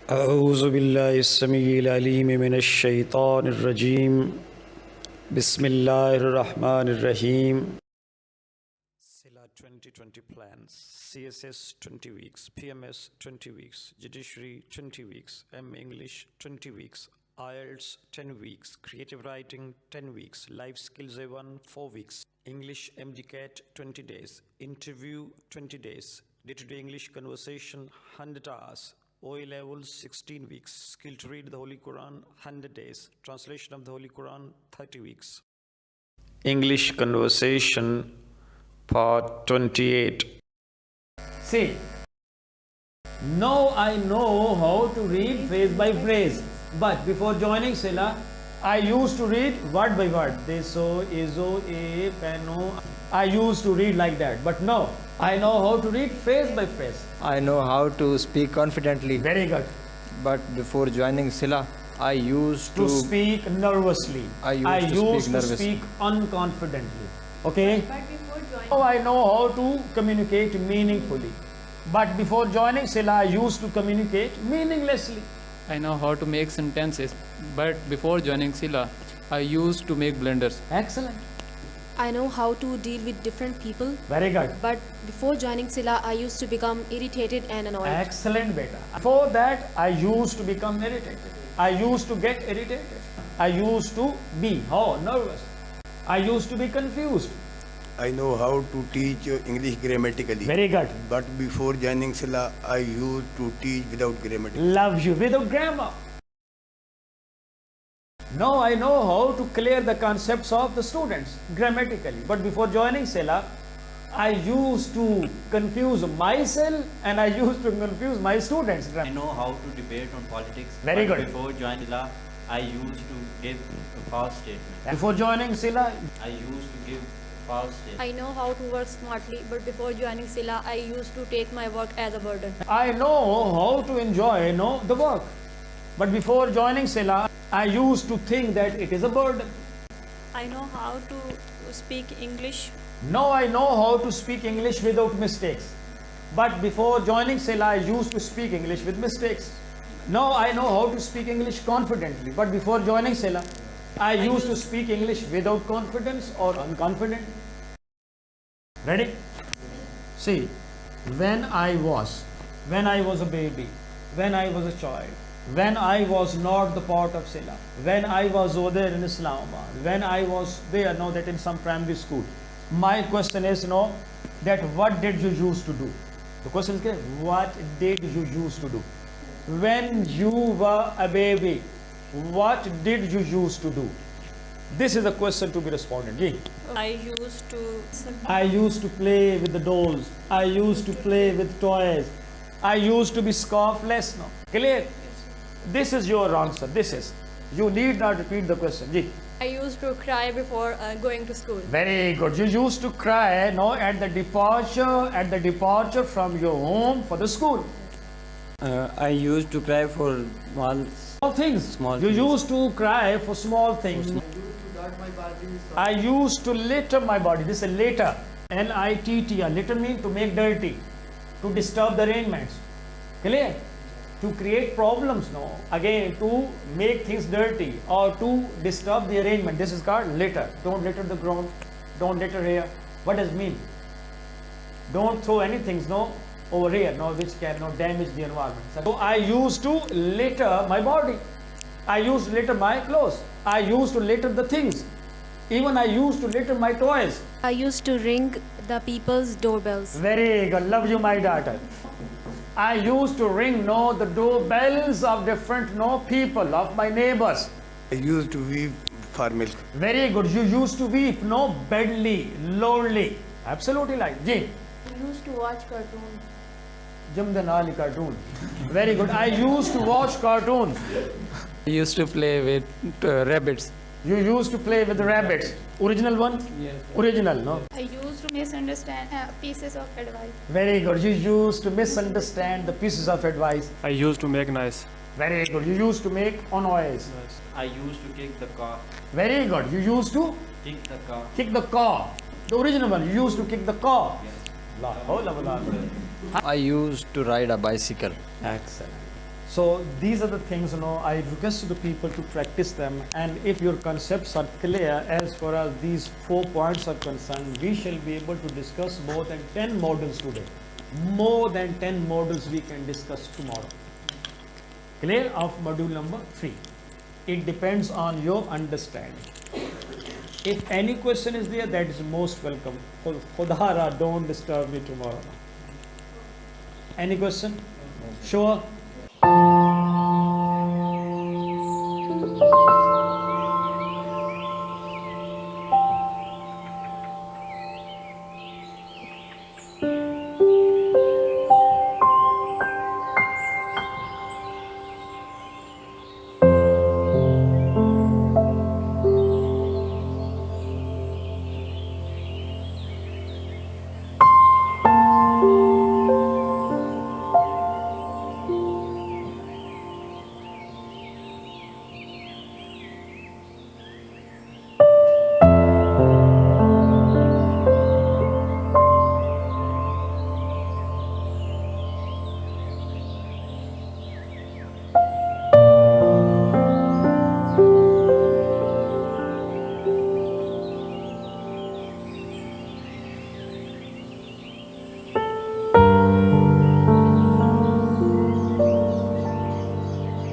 أعوذ بالله السميع العليم من الشيطان الرجيم بسم الله الرحمن الرحيم SILA 2020 plans CSS 20 weeks, PMS 20 weeks, Judiciary 20 weeks, M English 20 weeks, IELTS 10 weeks, Creative Writing 10 weeks, Life Skills A1 4 weeks, English MDCAT 20 days, Interview 20 days, Day-to-day English Conversation 100 hours, OA levels 16 weeks, skill to read the Holy Quran 100 days, translation of the Holy Quran 30 weeks. English Conversation Part 28. See, now I know how to read phrase by phrase, but before joining Sila, I used to read word by word. Deso, Ezo, E, Peno. I used to read like that, but now I know how to read phrase by phrase. I know how to speak confidently. Very good. But before joining Sila, I used To speak nervously. I used to speak to speak unconfidently. Okay? But before joining, Now I know how to communicate meaningfully. But before joining Sila, I used to communicate meaninglessly. I know how to make sentences, but before joining Sila, I used to make blunders. Excellent. I know how to deal with different people. Very good. But before joining Sila, I used to become irritated and annoyed. Excellent, beta. Before that, I used to become irritated. I used to get irritated. I used to be nervous. I used to be confused. I know how to teach English grammatically. Very good. But before joining Sila, I used to teach without grammar. Loves you without grammar. Now I know how to clear the concepts of the students grammatically. But before joining Sila, I used to confuse myself and I used to confuse my students. I know how to debate on politics. Very but good. Before joining Sila, I used to give a false statement. Before joining Sila, I used to give false statement. I know how to work smartly, but before joining Sila, I used to take my work as a burden. I know how to enjoy the work. But before joining Sila, I used to think that it is a burden. I know how to speak English. Now I know how to speak English without mistakes. But before joining Sila, I used to speak English with mistakes. Now I know how to speak English confidently. But before joining Sila, I used to speak English without confidence or unconfident. Ready? See, when I was a baby, when I was a child, when I was not the part of Sila, when I was over there in Islamabad, when I was there, now that in some primary school, my question is, that what did you used to do? The question is, what did you used to do? When you were a baby, what did you used to do? This is a question to be responded. Ji. I used to play with the dolls. I used to play with toys. I used to be scarfless. No. Clear? This is your answer. This is. You need not repeat the question. Ji. I used to cry before going to school. Very good. You used to cry at the departure from your home for the school. I used to cry for Small things. Small you things. used to cry for small things. I used to litter my body. This is litter. L-I-T-T-R. Litter means to make dirty, to disturb the arrangements. Clear? To create problems, Again, to make things dirty or to disturb the arrangement. This is called litter. Don't litter the ground. Don't litter here. What does it mean? Don't throw anything, over here, which can damage the environment. So I used to litter my body. I used to litter my clothes. I used to litter the things. Even I used to litter my toys. I used to ring the people's doorbells. Very good. Love you, my daughter. I used to ring, the doorbells of different, people, of my neighbors. I used to weep for milk. Very good. You used to weep, badly, lonely. Absolutely right. Ji. I used to watch cartoons. Jamdanali cartoon. Very good. I used to watch cartoons. I used to play with rabbits. You used to play with the rabbits. Original one? Yes. Original, no? I used to misunderstand pieces of advice. Very good. You used to misunderstand the pieces of advice. I used to make noise. Very good. You used to make a noise. I used to kick the car. Very good. You used to Kick the car. kick the car. The original one. You used to kick the car. Yes. La hawla wa la quwwata. I used to ride a bicycle. Excellent. So these are the things, I request the people to practice them, and if your concepts are clear as far as these 4 points are concerned, we shall be able to discuss more than 10 models today. More than 10 models we can discuss tomorrow. Clear of module number 3. It depends on your understanding. If any question is there, that is most welcome. Khudara, don't disturb me tomorrow. Any question? Sure.